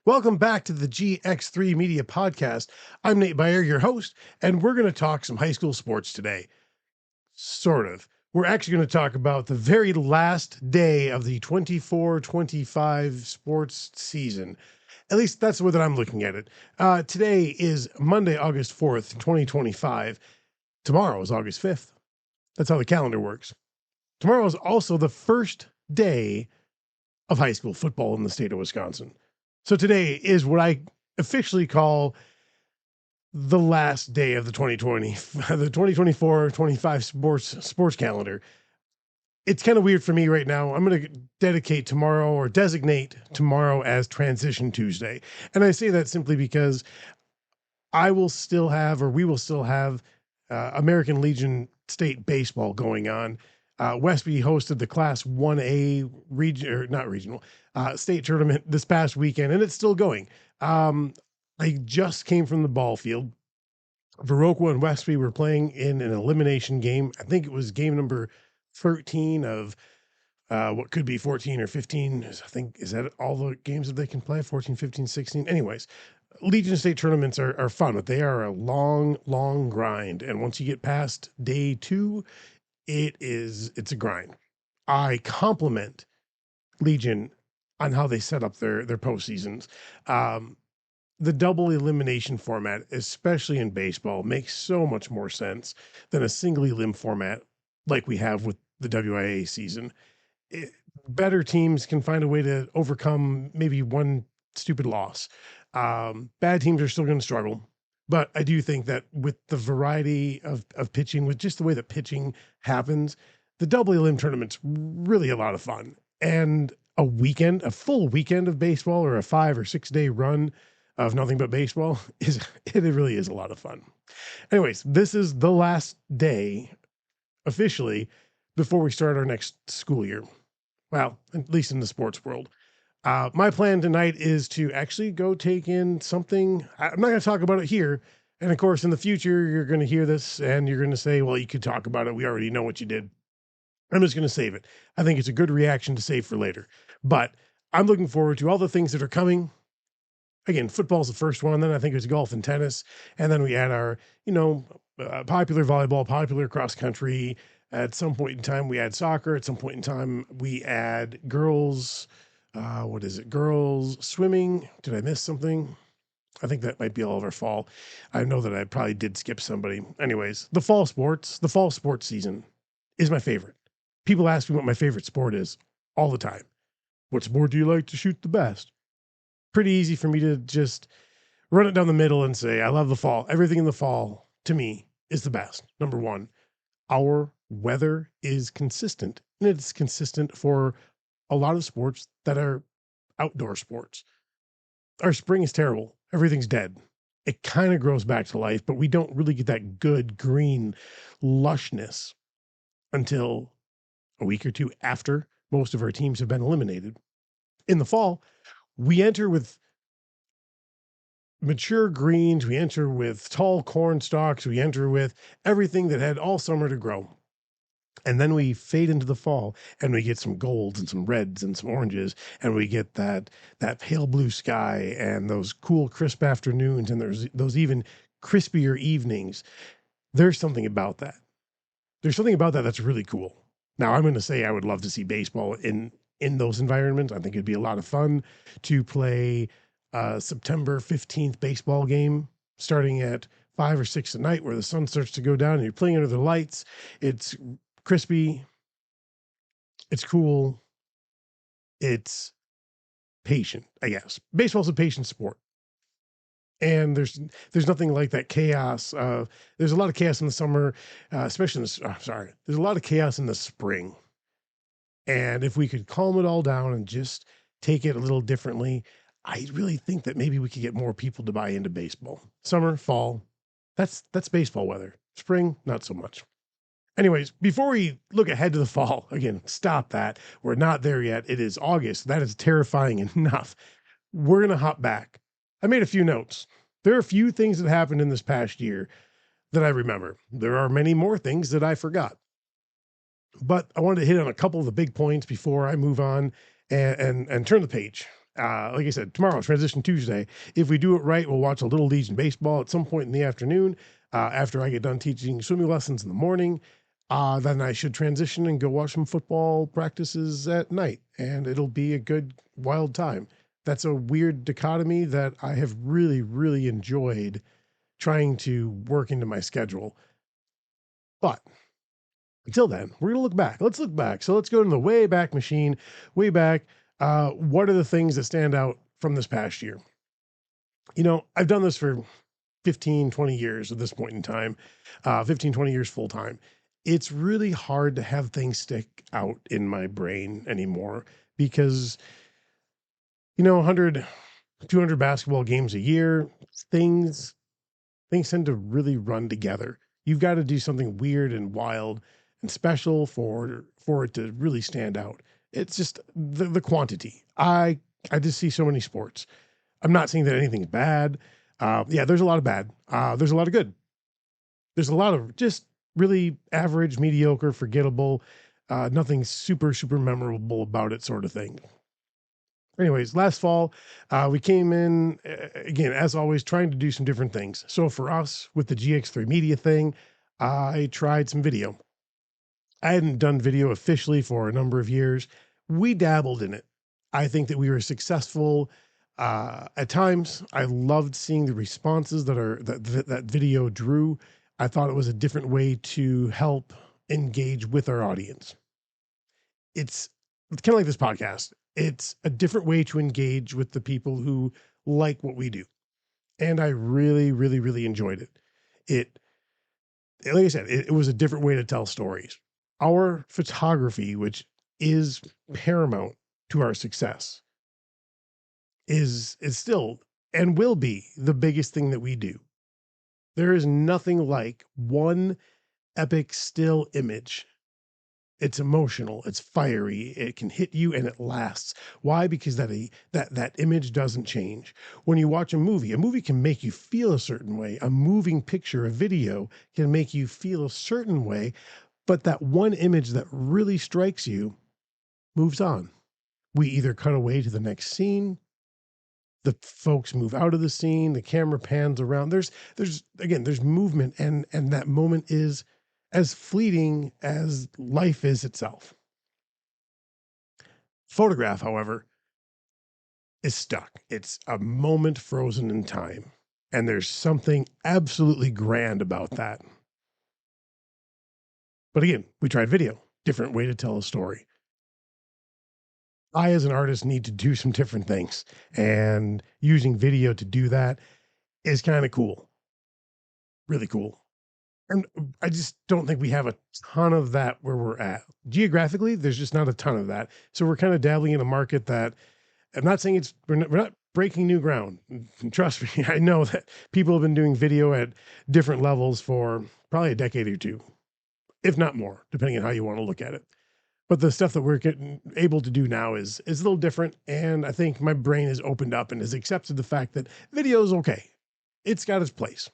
Welcome back to the GX3 Media Podcast. I'm Nate Beyer, your host, and we're going to talk some high school sports today. Sort of. We're actually going to talk about the very last day of the 24-25 sports season. At least that's the way that I'm looking at it. Today is Monday, August 4th, 2025. Tomorrow is August 5th. That's how the calendar works. Tomorrow is also the first day of high school football in the state of Wisconsin. So today is what I officially call the last day of the 2024-25 sports calendar. It's kind of weird for me right now. I'm going to designate tomorrow as Transition Tuesday. And I say that simply because we will still have American Legion State baseball going on. Westby hosted the Class 1A state tournament this past weekend, and it's still going. I just came from the ball field. Viroqua and Westby were playing in an elimination game. I think it was game number 13 of what could be 14 or 15. I think, is that all the games that they can play? 14, 15, 16. Anyways, Legion State tournaments are fun, but they are a long, long grind. And once you get past day 2, it's a grind. I compliment Legion on how they set up their postseasons. The double elimination format, especially in baseball, makes so much more sense than a single elim format like we have with the WIA season. Better teams can find a way to overcome maybe one stupid loss. Bad teams are still going to struggle. But I do think that with the variety of pitching, with just the way that pitching happens, the double elim tournament's really a lot of fun. And a full weekend of baseball, or a 5 or 6 day run of nothing but baseball, it really is a lot of fun. Anyways, this is the last day officially before we start our next school year. Well, at least in the sports world. My plan tonight is to actually go take in something. I'm not going to talk about it here. And of course, in the future, you're going to hear this and you're going to say, well, you could talk about it. We already know what you did. I'm just going to save it. I think it's a good reaction to save for later. But I'm looking forward to all the things that are coming. Again, football's the first one. Then I think it's golf and tennis. And then we add our, popular volleyball, popular cross country. At some point in time, we add soccer. At some point in time, we add girls. Girls swimming. Did I miss something? I think that might be all of our fall. I know that I probably did skip somebody. Anyways, the fall sports season is my favorite. People ask me what my favorite sport is all the time. What sport do you like to shoot the best? Pretty easy for me to just run it down the middle and say, I love the fall. Everything in the fall, to me, is the best. Number one, our weather is consistent. And it's consistent for a lot of sports that are outdoor sports. Our spring is terrible. Everything's dead. It kind of grows back to life, but we don't really get that good green lushness until a week or two after most of our teams have been eliminated. In the fall, we enter with mature greens. We enter with tall corn stalks. We enter with everything that had all summer to grow. And then we fade into the fall and we get some golds and some reds and some oranges, and we get that pale blue sky and those cool, crisp afternoons, and there's those even crispier evenings. There's something about that. There's something about that that's really cool. Now, I'm going to say I would love to see baseball in those environments. I think it'd be a lot of fun to play a September 15th baseball game starting at 5 or 6 at night where the sun starts to go down and you're playing under the lights. It's crispy, it's cool, it's patient, I guess. Baseball's a patient sport. And there's nothing like that chaos. There's a lot of chaos in the summer, especially there's a lot of chaos in the spring. And if we could calm it all down and just take it a little differently, I really think that maybe we could get more people to buy into baseball. Summer, fall, that's baseball weather. Spring, not so much. Anyways, before we look ahead to the fall, again, stop that. We're not there yet. It is August. That is terrifying enough. We're going to hop back. I made a few notes. There are a few things that happened in this past year that I remember. There are many more things that I forgot. But I wanted to hit on a couple of the big points before I move on and turn the page. Like I said, tomorrow, Transition Tuesday. If we do it right, we'll watch a Little Legion baseball at some point in the afternoon after I get done teaching swimming lessons in the morning. Then I should transition and go watch some football practices at night, and it'll be a good, wild time. That's a weird dichotomy that I have really, really enjoyed trying to work into my schedule. But until then, we're going to look back. Let's look back. So let's go to the way back machine, way back. What are the things that stand out from this past year? I've done this for 15, 20 years at this point in time, 15, 20 years full time. It's really hard to have things stick out in my brain anymore because, 100, 200 basketball games a year, things tend to really run together. You've got to do something weird and wild and special for it to really stand out. It's just the quantity. I just see so many sports. I'm not saying that anything's bad. Yeah, there's a lot of bad. There's a lot of good. There's a lot of just really average, mediocre, forgettable, nothing super, super memorable about it sort of thing. Anyways, last fall, we came in, again, as always, trying to do some different things. So for us, with the GX3 Media thing, I tried some video. I hadn't done video officially for a number of years. We dabbled in it. I think that we were successful at times. I loved seeing the responses that video drew. I thought it was a different way to help engage with our audience. It's kind of like this podcast. It's a different way to engage with the people who like what we do. And I really, really, really enjoyed it. Like I said, it was a different way to tell stories. Our photography, which is paramount to our success, is still and will be the biggest thing that we do. There is nothing like one epic still image. It's emotional, it's fiery, it can hit you and it lasts. Why? Because that image doesn't change. When you watch a movie can make you feel a certain way. A moving picture, a video can make you feel a certain way, but that one image that really strikes you moves on. We either cut away to the next scene, the folks move out of the scene, the camera pans around. There's movement, and that moment is as fleeting as life is itself. Photograph, however, is stuck. It's a moment frozen in time. And there's something absolutely grand about that. But again, we tried video, different way to tell a story. I, as an artist, need to do some different things. And using video to do that is kind of cool. Really cool. And I just don't think we have a ton of that where we're at. Geographically, there's just not a ton of that. So we're kind of dabbling in a market that I'm not saying we're not breaking new ground. Trust me, I know that people have been doing video at different levels for probably a decade or two, if not more, depending on how you want to look at it. But the stuff that we're able to do now is a little different. And I think my brain has opened up and has accepted the fact that video is okay. It's got its place.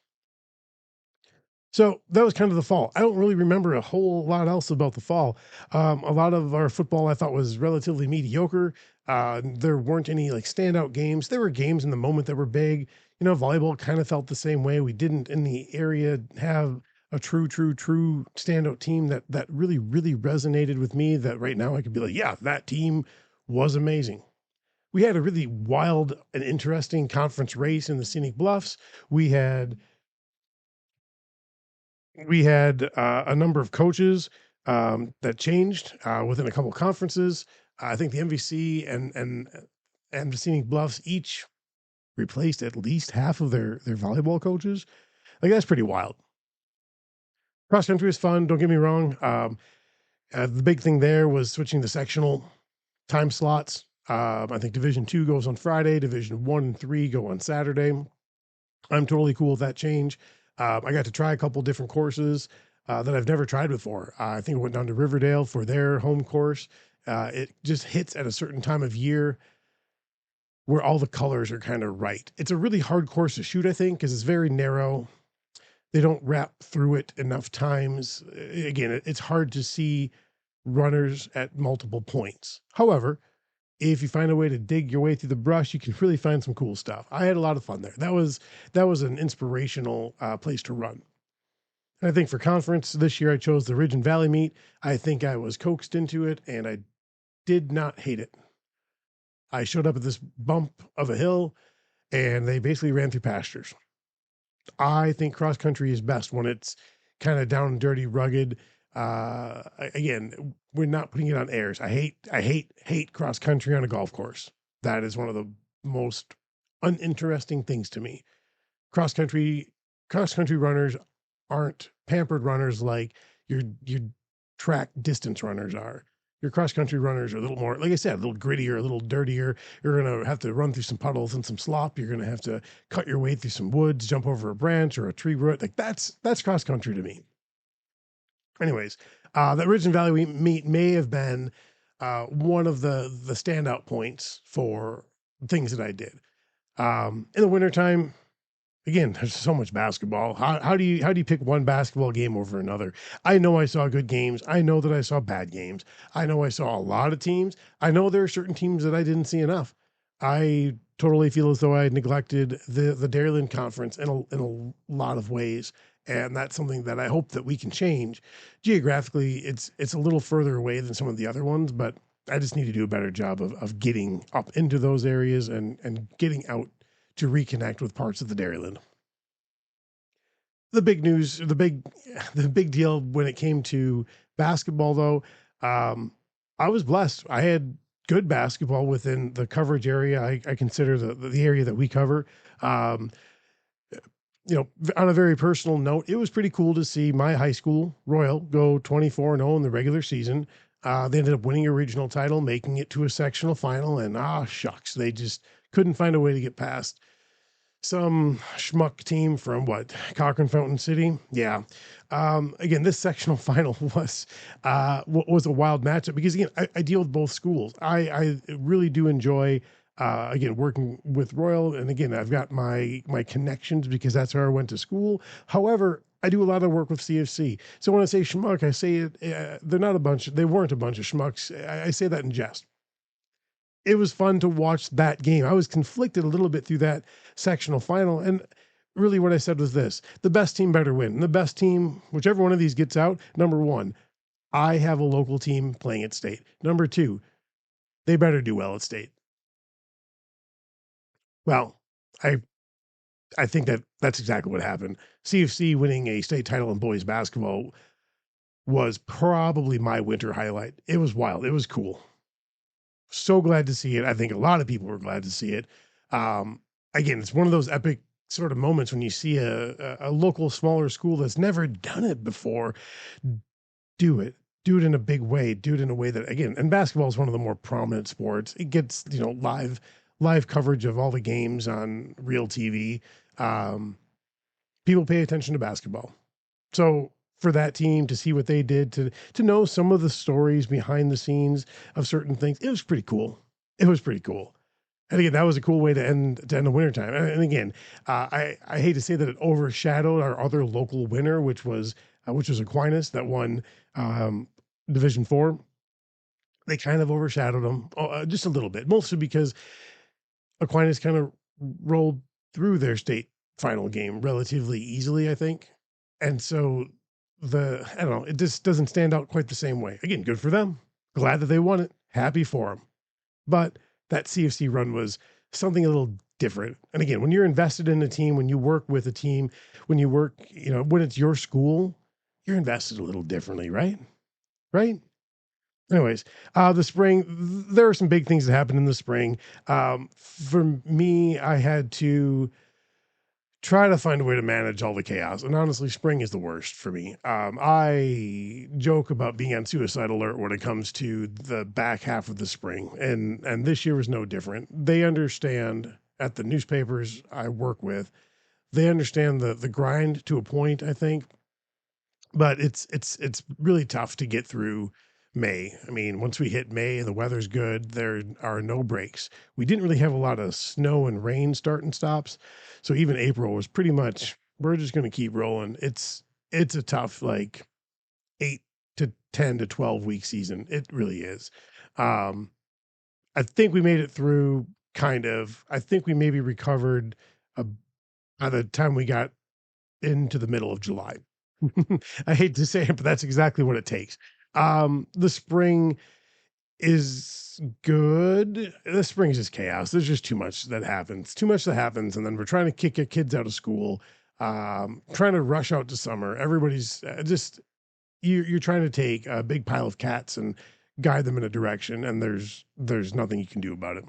So that was kind of the fall. I don't really remember a whole lot else about the fall. A lot of our football I thought was relatively mediocre. There weren't any like standout games. There were games in the moment that were big. Volleyball kind of felt the same way. We didn't in the area have a true standout team that really, really resonated with me, that right now I could be like, yeah, that team was amazing. We had a really wild and interesting conference race in the Scenic Bluffs. We had a number of coaches that changed within a couple of conferences. I think the MVC and the Scenic Bluffs each replaced at least half of their volleyball coaches. Like, that's pretty wild. Cross country is fun. Don't get me wrong. The big thing there was switching the sectional time slots. I think Division 2 goes on Friday. Division 1 and 3 go on Saturday. I'm totally cool with that change. I got to try a couple different courses that I've never tried before. I think I went down to Riverdale for their home course. It just hits at a certain time of year where all the colors are kind of right. It's a really hard course to shoot, I think, because it's very narrow. They don't wrap through it enough times. Again, it's hard to see runners at multiple points. However, If you find a way to dig your way through the brush, you can really find some cool stuff. I had a lot of fun there. That was an inspirational place to run. And I think for conference this year, I chose the Ridge and Valley meet. I think I was coaxed into it, and I did not hate it. I showed up at this bump of a hill, and they basically ran through pastures. I think cross country is best when it's kind of down and dirty, rugged. Again, we're not putting it on airs. I hate cross country on a golf course. That is one of the most uninteresting things to me. Cross country, cross country runners aren't pampered runners like your track distance runners are. Your cross country runners are a little more, like I said, a little grittier, a little dirtier. You're going to have to run through some puddles and some slop. You're going to have to cut your way through some woods, jump over a branch or a tree root. Like that's cross country to me. Anyways, that Ridge and Valley meet may have been one of the standout points for things that I did. In the wintertime, again, there's so much basketball. How do you pick one basketball game over another? I know I saw good games. I know that I saw bad games. I know I saw a lot of teams. I know there are certain teams that I didn't see enough. I totally feel as though I neglected the Dairyland Conference in a lot of ways, and that's something that I hope that we can change. Geographically, it's a little further away than some of the other ones, but I just need to do a better job of getting up into those areas and getting out to reconnect with parts of the Dairyland. The big news, the big deal when it came to basketball, though, um, I was blessed. I had good basketball within the coverage area. I consider the area that we cover. Um, on a very personal note, it was pretty cool to see my high school Royal go 24-0 in the regular season. They ended up winning a regional title, making it to a sectional final, and shucks, they just couldn't find a way to get past some schmuck team from what Cochrane Fountain City. Yeah. Again, this sectional final was a wild matchup because again, I deal with both schools. I really do enjoy again working with Royal, and again I've got my connections because that's where I went to school. However, I do a lot of work with CFC. So when I say schmuck, I say it. They're not a bunch. They weren't a bunch of schmucks. I say that in jest. It was fun to watch that game. I was conflicted a little bit through that sectional final. And really, what I said was this: the best team better win. And the best team, whichever one of these gets out, number one, I have a local team playing at state. Number two, they better do well at state. Well, I I think that's exactly what happened. CFC winning a state title in boys basketball was probably my winter highlight. It was wild. It was cool. So glad to see it. I think a lot of people were glad to see it. Um, Again, it's one of those epic sort of moments when you see a local smaller school that's never done it before do it. Do it in a big way. Do it in a way that again, and basketball is one of the more prominent sports. It gets live coverage of all the games on real TV. Um, People pay attention to basketball. So for that team to see what they did to know some of the stories behind the scenes of certain things, it was pretty cool. It was pretty cool. And again, that was a cool way to end the wintertime. And again, I hate to say that it overshadowed our other local winner, which was Aquinas that won Division Four. They kind of overshadowed them just a little bit, mostly because Aquinas kind of rolled through their state final game relatively easily, I think. And so I don't know, it just doesn't stand out quite the same way. Again, good for them. Glad that they won it. Happy for them. But that CFC run was something a little different. And again, when you're invested in a team, when you work with a team, when you work, when it's your school, you're invested a little differently, right? Right? Anyways, the spring, there are some big things that happened in the spring. For me, I had to try to find a way to manage all the chaos. And honestly, spring is the worst for me. I joke about being on suicide alert when it comes to the back half of the spring, and this year was no different. They understand at the newspapers I work with. They understand the grind to a point, I think, but it's really tough to get through May. I mean, once we hit May and the weather's good, there are no breaks. We didn't really have a lot of snow and rain start and stops. So even April was pretty much we're just going to keep rolling. It's a tough like 8 to 10 to 12 week season. It really is. Um I think we made it through kind of. I think we maybe recovered uh, by the time we got into the middle of July. I hate to say it, but that's exactly what it takes. The spring is good. The spring is just chaos. There's just too much that happens. Too much that happens, and then we're trying to kick your kids out of school. Trying to rush out to summer. Everybody's just you're trying to take a big pile of cats and guide them in a direction, and there's nothing you can do about it.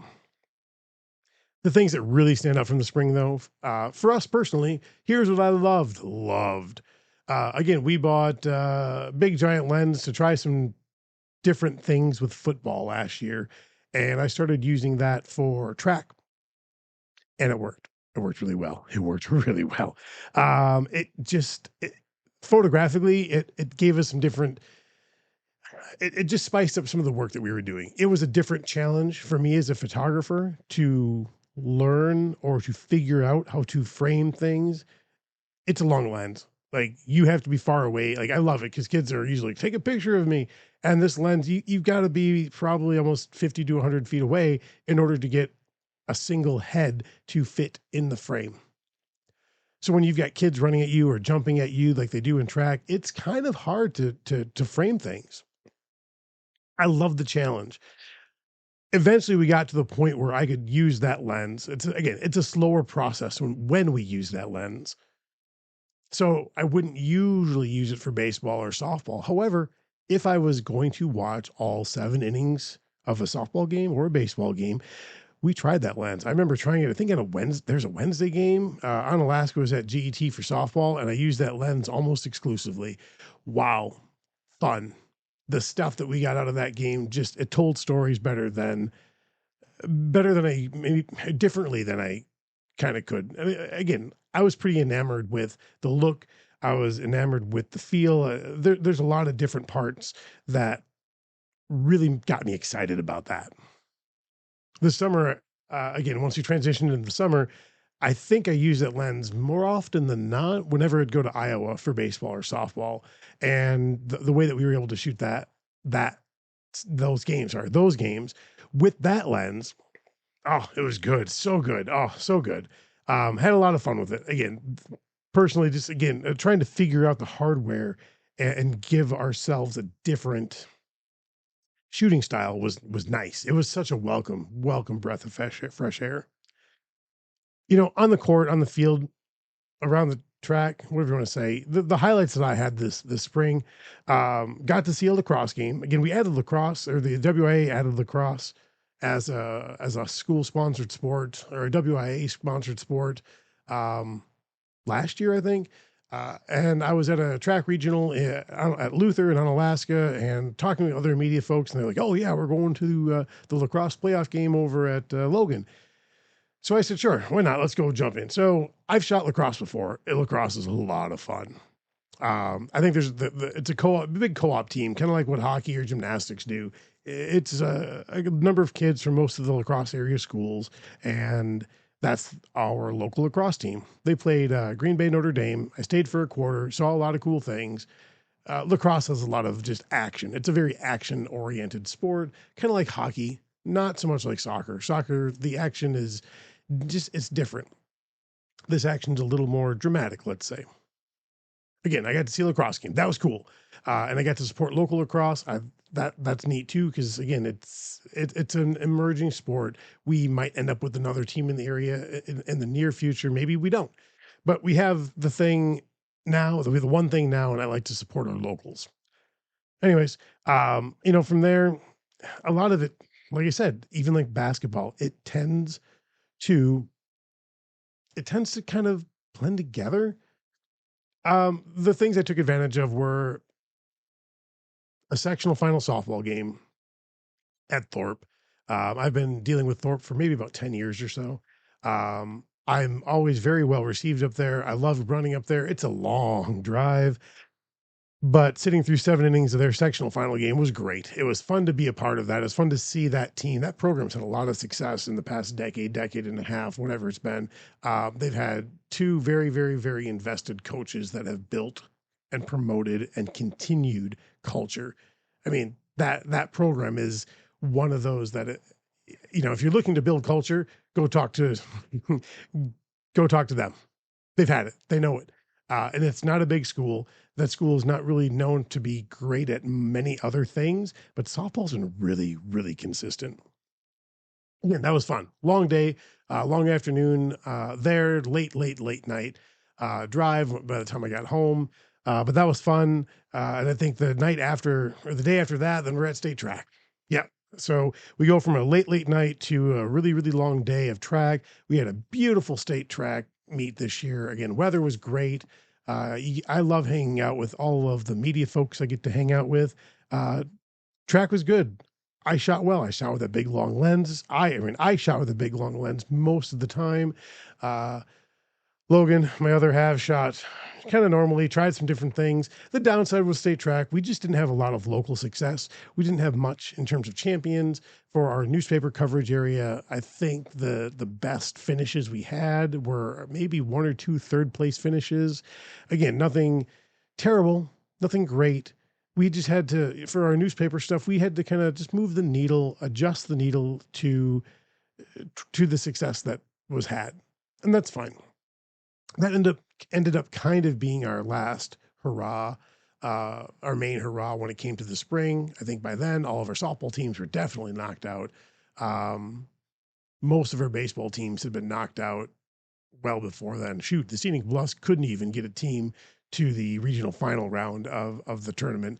The things that really stand out from the spring, though, for us personally, here's what I loved. Again, we bought big giant lens to try some different things with football last year, and I started using that for track, and it worked. It worked really well. It worked really well. Photographically, it gave us some different. It just spiced up some of the work that we were doing. It was a different challenge for me as a photographer to learn or to figure out how to frame things. It's a long lens. Like you have to be far away. Like I love it because kids are usually take a picture of me. And this lens, you've got to be probably almost 50 to 100 feet away in order to get a single head to fit in the frame. So when you've got kids running at you or jumping at you like they do in track, it's kind of hard to frame things. I love the challenge. Eventually we got to the point where I could use that lens. It's a slower process when we use that lens. So I wouldn't usually use it for baseball or softball. However, if I was going to watch all 7 innings of a softball game or a baseball game, we tried that lens. I remember trying it. I think on a Wednesday, there's a Wednesday game on Alaska. Was at GET for softball, and I used that lens almost exclusively. Wow, fun! The stuff that we got out of that game just it told stories better than I maybe differently than I kind of could. I mean, again, I was pretty enamored with the look. I was enamored with the feel. There's a lot of different parts that really got me excited about that. This summer, again, once you transition into the summer, I think I use that lens more often than not whenever I'd go to Iowa for baseball or softball. And the way that we were able to shoot that those games with that lens, oh, it was good. So good. Oh, so good. Had a lot of fun with it. Again, personally, just again, trying to figure out the hardware and give ourselves a different shooting style was nice. It was such a welcome breath of fresh air. You know, on the court, on the field, around the track, whatever you want to say, the highlights that I had this spring, got to see a lacrosse game. Again, we added lacrosse, or the WIA added lacrosse as a school sponsored sport or a WIA sponsored sport last year, I think. And I was at a track regional at Luther in Unalaska and talking to other media folks, and they're like, "Oh yeah, we're going to the lacrosse playoff game over at Logan." So I said, "Sure, why not? Let's go jump in." So I've shot lacrosse before. Lacrosse is a lot of fun. I think it's a big co-op team, kind of like what hockey or gymnastics do. It's a number of kids from most of the lacrosse area schools, and that's our local lacrosse team. They played Green Bay Notre Dame. I stayed for a quarter, saw a lot of cool things. Lacrosse has a lot of just action. It's a very action-oriented sport, kind of like hockey, not so much like soccer. Soccer, the action is it's different. This action's a little more dramatic, let's say. Again, I got to see a lacrosse game. That was cool, and I got to support local lacrosse. That's neat too because again, it's an emerging sport. We might end up with another team in the area in the near future. Maybe we don't, but we have the thing now. We have the one thing now, and I like to support our locals. Anyways, from there, a lot of it, like I said, even like basketball, to it tends to kind of blend together. The things I took advantage of were a sectional final softball game at Thorpe. I've been dealing with Thorpe for maybe about 10 years or so. I'm always very well received up there. I love running up there. It's a long drive, but sitting through 7 innings of their sectional final game was great. It was fun to be a part of that. It's fun to see that team. That program's had a lot of success in the past decade and a half, whatever it's been. They've had two very, very, very invested coaches that have built and promoted and continued culture. I mean, that program is one of those that if you're looking to build culture, go talk to go talk to them. They've had it. They know it. And it's not a big school. That school is not really known to be great at many other things, but softball's been really, really consistent. Again, that was fun. Long day, long afternoon there, late night drive by the time I got home. But that was fun. And I think the night after, or the day after that, then we're at state track. Yeah. So we go from a late night to a really, really long day of track. We had a beautiful state track meet this year. Again, weather was great. I love hanging out with all of the media folks I get to hang out with. Uh, Track was good. I shot well. I shot with a big long lens. I shot with a big long lens most of the time. Uh, Logan, my other half, shot kind of normally, tried some different things. The downside was state track. We just didn't have a lot of local success. We didn't have much in terms of champions for our newspaper coverage area. I think the best finishes we had were maybe one or two third place finishes. Again, nothing terrible, nothing great. We just had to, for our newspaper stuff, we had to kind of just move the needle, adjust the needle to the success that was had. And that's fine. That ended up kind of being our last hurrah, our main hurrah when it came to the spring. I think by then all of our softball teams were definitely knocked out. Um, Most of our baseball teams had been knocked out well before then. Shoot, the Scenic Bluffs couldn't even get a team to the regional final round of the tournament.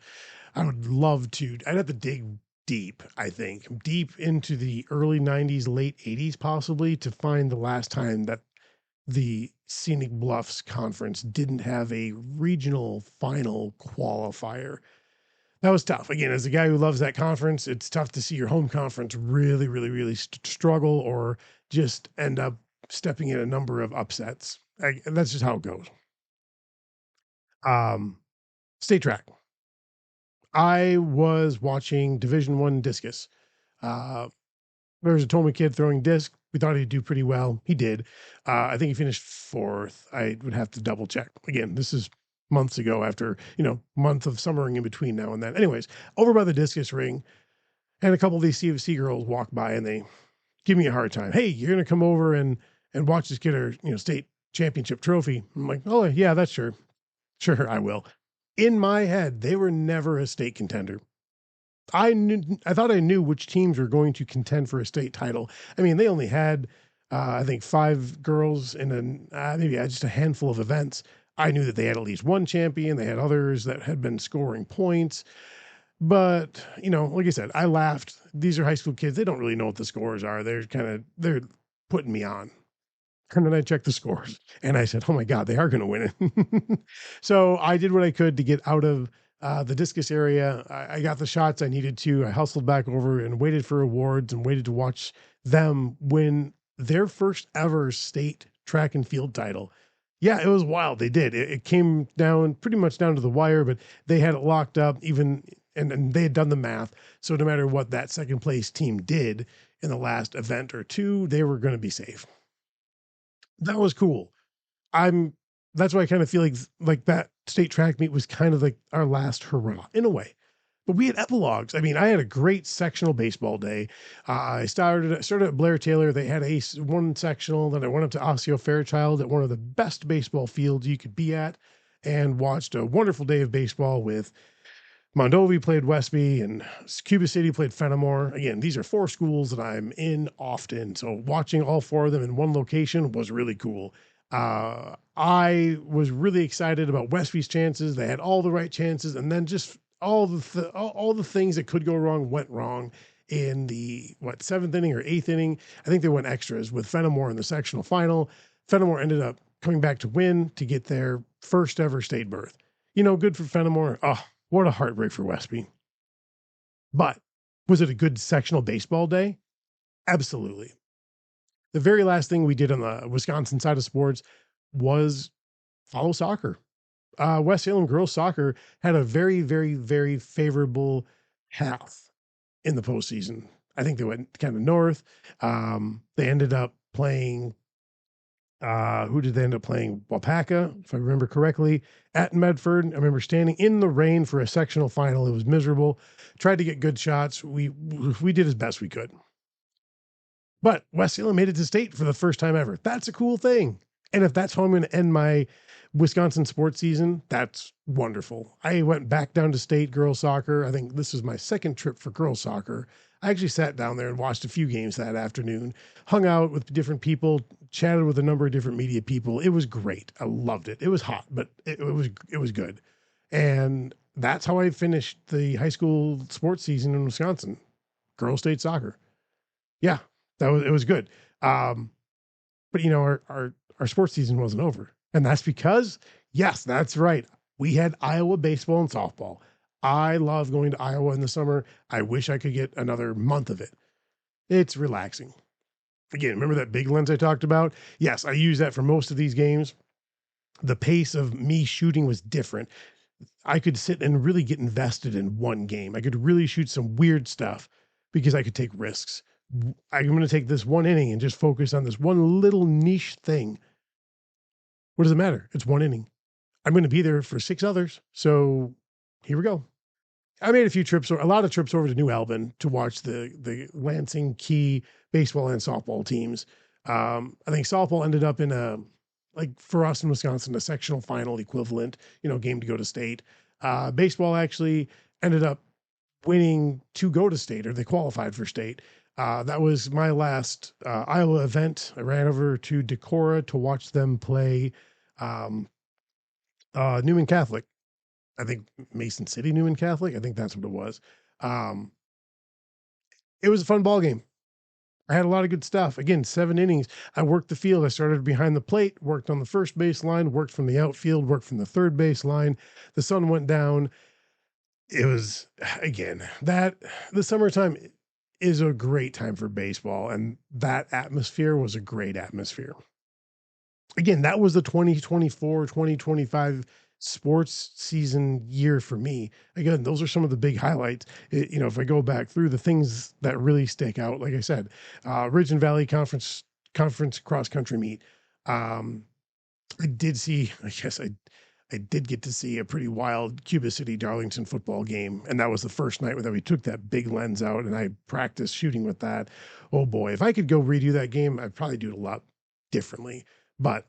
I would love to. I'd have to dig deep, I think, deep into the early 90s, late 80s, possibly, to find the last time that the Scenic Bluffs Conference didn't have a regional final qualifier. That was tough. Again, as a guy who loves that conference, it's tough to see your home conference really, really, really struggle or just end up stepping in a number of upsets. That's just how it goes. Um, State track. I was watching Division One discus. Uh, there was a Toma kid throwing disc. We thought he'd do pretty well. He did. I think he finished fourth. I would have to double check. Again, this is months ago after, month of summering in between now and then. Anyways, over by the discus ring, and a couple of these CFC girls walk by and they give me a hard time. Hey, you're going to come over and watch this kid her, state championship trophy. I'm like, oh yeah, that's sure. Sure, I will. In my head, they were never a state contender. I thought I knew which teams were going to contend for a state title. I mean, they only had, I think, five girls in maybe just a handful of events. I knew that they had at least one champion. They had others that had been scoring points. But, like I said, I laughed. These are high school kids. They don't really know what the scores are. They're putting me on. And then I checked the scores and I said, oh my God, they are going to win it. So I did what I could to get out of the discus area. I got the shots I needed to. I hustled back over and waited for awards and waited to watch them win their first ever state track and field title. Yeah, it was wild. They did. It came down pretty much down to the wire, but they had it locked up and they had done the math. So no matter what that second place team did in the last event or two, they were going to be safe. That was cool. I'm That's why I kind of feel like that state track meet was kind of like our last hurrah in a way. But we had epilogues. I mean, I had a great sectional baseball day. I started at Blair Taylor. They had one sectional. Then I went up to Osseo Fairchild at one of the best baseball fields you could be at, and watched a wonderful day of baseball with Mondovi played Westby and Cuba City played Fenimore. Again, these are four schools that I'm in often. So watching all four of them in one location was really cool. I was really excited about Westby's chances. They had all the right chances, and then just all the things that could go wrong went wrong in the seventh inning or eighth inning. I think they went extras with Fenimore in the sectional final. Fenimore ended up coming back to win to get their first ever state berth. Good for Fenimore. Oh, what a heartbreak for Westby. But was it a good sectional baseball day? Absolutely. The very last thing we did on the Wisconsin side of sports was follow soccer. West Salem girls soccer had a very, very, very favorable path in the postseason. I think they went kind of north. They ended up playing, who did they end up playing? Wapaka, if I remember correctly, at Medford. I remember standing in the rain for a sectional final. It was miserable. Tried to get good shots. We did as best we could. But West Salem made it to state for the first time ever. That's a cool thing. And if that's how I'm going to end my Wisconsin sports season, that's wonderful. I went back down to state girls soccer. I think this was my second trip for girls soccer. I actually sat down there and watched a few games that afternoon, hung out with different people, chatted with a number of different media people. It was great. I loved it. It was hot, but it was good. And that's how I finished the high school sports season in Wisconsin. Girls state soccer. Yeah, it was good. But you know, our sports season wasn't over. And that's because, yes, that's right. We had Iowa baseball and softball. I love going to Iowa in the summer. I wish I could get another month of it. It's relaxing. Again, remember that big lens I talked about? Yes, I use that for most of these games. The pace of me shooting was different. I could sit and really get invested in one game. I could really shoot some weird stuff because I could take risks. I'm going to take this one inning and just focus on this one little niche thing. What does it matter? It's one inning. I'm going to be there for 6 others. So here we go. I made a lot of trips over to New Albin to watch the Lansing Key baseball and softball teams. I think softball ended up in like for us in Wisconsin, a sectional final equivalent, game to go to state. Baseball actually ended up winning to go to state, or they qualified for state. That was my last Iowa event. I ran over to Decorah to watch them play Newman Catholic. I think Mason City Newman Catholic. I think that's what it was. It was a fun ball game. I had a lot of good stuff. Again, 7 innings. I worked the field. I started behind the plate, worked on the first base line, worked from the outfield, worked from the third base line. The sun went down. It was, again, the summertime is a great time for baseball, and that atmosphere was a great atmosphere. Again, that was the 2024, 2025 sports season year for me. Again, those are some of the big highlights. If I go back through the things that really stick out, like I said, Ridge and Valley Conference cross country meet. I did see, I did get to see a pretty wild Cuba City Darlington football game. And that was the first night that we took that big lens out and I practiced shooting with that. Oh boy, if I could go redo that game, I'd probably do it a lot differently, but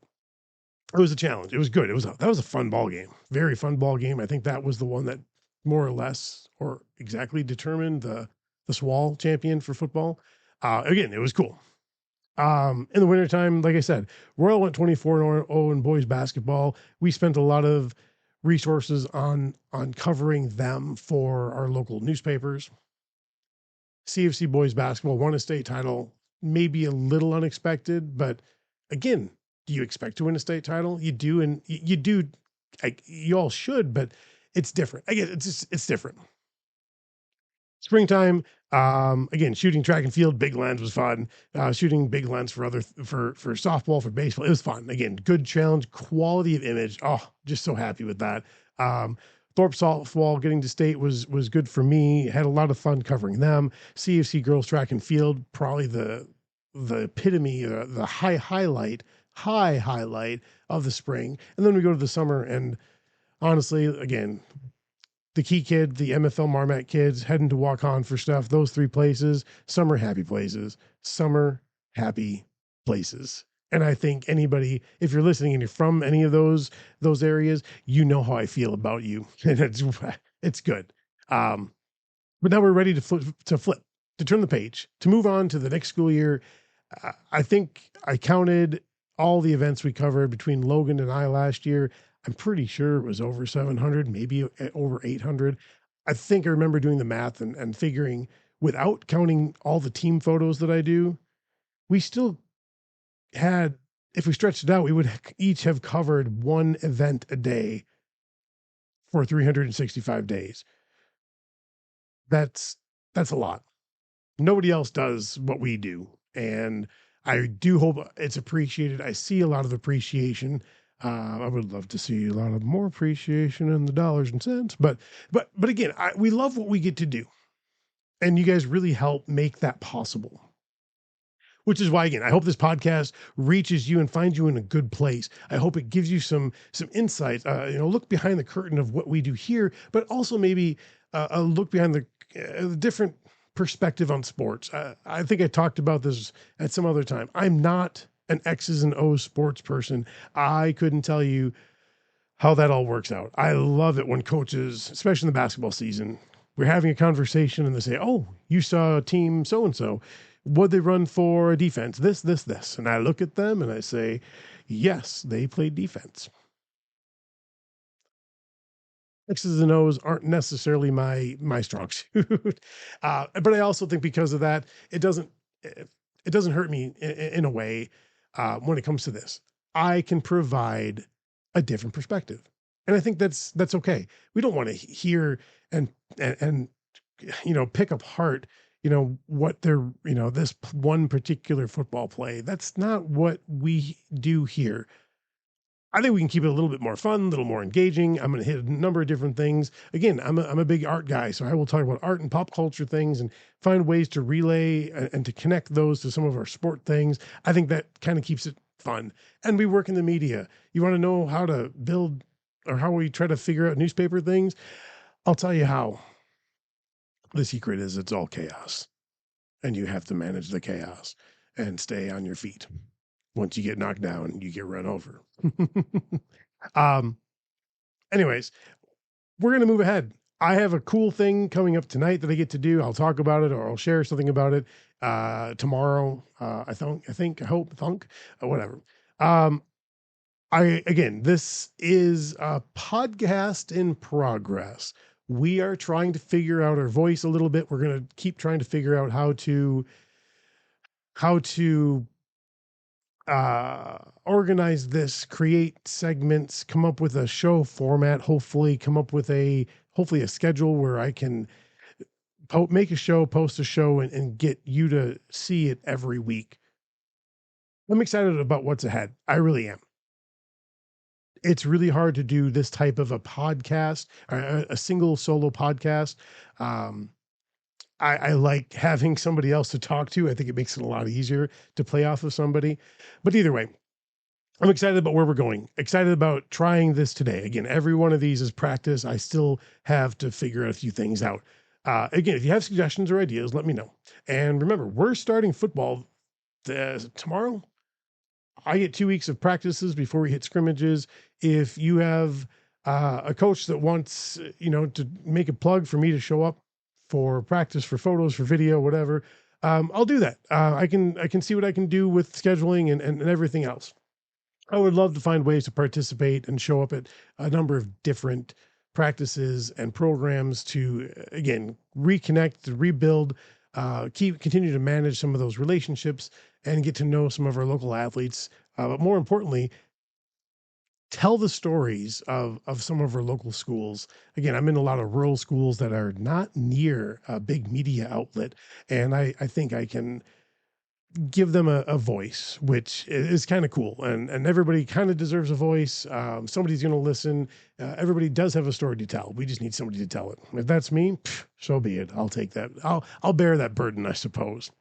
it was a challenge. It was good. That was a fun ball game. Very fun ball game. I think that was the one that more or less or exactly determined the SWAL champion for football. Again, it was cool. In the wintertime, like I said, Royal went 24-0 in boys basketball. We spent a lot of resources on covering them for our local newspapers. CFC boys basketball won a state title, maybe a little unexpected, but again, do you expect to win a state title? You do, and you do. You all should, but it's different. I guess it's different. Springtime, again, shooting track and field, big lens was fun. Shooting big lens for softball, for baseball, it was fun. Again, good challenge, quality of image. Oh, just so happy with that. Thorpe softball getting to state was good for me. Had a lot of fun covering them. CFC girls track and field, probably the epitome, the highlight of the spring. And then we go to the summer, and honestly, again, the Key kid, the MFL Marmat kids heading to walk on for stuff. Those 3 places, summer happy places. And I think anybody, if you're listening and you're from any of those areas, you know how I feel about you, and it's good. But now we're ready to flip, to turn the page, to move on to the next school year. I think I counted all the events we covered between Logan and I last year. I'm pretty sure it was over 700, maybe over 800. I think I remember doing the math and figuring, without counting all the team photos that I do, we still had, if we stretched it out, we would each have covered one event a day for 365 days. That's a lot. Nobody else does what we do. And I do hope it's appreciated. I see a lot of appreciation. I would love to see a lot of more appreciation in the dollars and cents, but again, we love what we get to do, and you guys really help make that possible. Which is why, again, I hope this podcast reaches you and finds you in a good place. I hope it gives you some insights. Look behind the curtain of what we do here, but also maybe a look behind the different perspective on sports. I think I talked about this at some other time. I'm not an X's and O's sports person. I couldn't tell you how that all works out. I love it when coaches, especially in the basketball season, we're having a conversation and they say, "Oh, you saw team so and so. What they run for a defense? This." And I look at them and I say, "Yes, they played defense." X's and O's aren't necessarily my strong suit, but I also think because of that, it doesn't hurt me in a way when it comes to this. I can provide a different perspective, and I think that's okay. We don't want to hear and pick apart what they're this one particular football play. That's not what we do here. I think we can keep it a little bit more fun, a little more engaging. I'm going to hit a number of different things. Again, I'm a big art guy, so I will talk about art and pop culture things and find ways to relay and to connect those to some of our sport things. I think that kind of keeps it fun. And we work in the media. You want to know how to build or how we try to figure out newspaper things? I'll tell you how. The secret is it's all chaos, and you have to manage the chaos and stay on your feet. Once you get knocked down, you get run over. um, anyways, we're going to move ahead. I have a cool thing coming up tonight that I get to do. I'll talk about it or I'll share something about it tomorrow. I hope, whatever. This is a podcast in progress. We are trying to figure out our voice a little bit. We're going to keep trying to figure out how to organize this, create segments, come up with a show format, hopefully a schedule where I can make a show, post a show, and get you to see it every week. I'm excited about what's ahead. I really am. It's really hard to do this type of a podcast, a single solo podcast. I like having somebody else to talk to. I think it makes it a lot easier to play off of somebody. But either way, I'm excited about where we're going. Excited about trying this today. Again, every one of these is practice. I still have to figure out a few things out. Again, if you have suggestions or ideas, let me know. And remember, we're starting football tomorrow. I get 2 weeks of practices before we hit scrimmages. If you have a coach that wants, to make a plug for me to show up for practice, for photos, for video, whatever, I'll do that. I can see what I can do with scheduling and everything else. I would love to find ways to participate and show up at a number of different practices and programs to, again, reconnect, to rebuild, continue to manage some of those relationships and get to know some of our local athletes. But more importantly, tell the stories of some of our local schools. Again, I'm in a lot of rural schools that are not near a big media outlet. And I think I can give them a voice, which is kind of cool. And everybody kind of deserves a voice. Somebody's going to listen. Everybody does have a story to tell. We just need somebody to tell it. If that's me, so be it. I'll take that. I'll bear that burden, I suppose.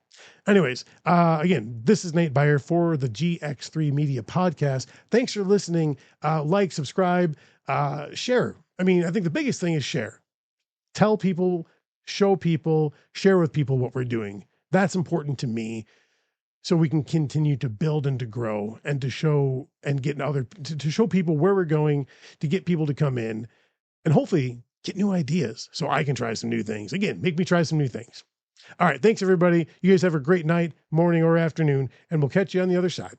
Anyways, again, this is Nate Beyer for the GX3 Media Podcast. Thanks for listening. Like, subscribe, share. I think the biggest thing is share. Tell people, show people, share with people what we're doing. That's important to me. So we can continue to build and to grow and to show and get to show people where we're going, to get people to come in and hopefully get new ideas so I can try some new things. Again, make me try some new things. All right. Thanks, everybody. You guys have a great night, morning, or afternoon, and we'll catch you on the other side.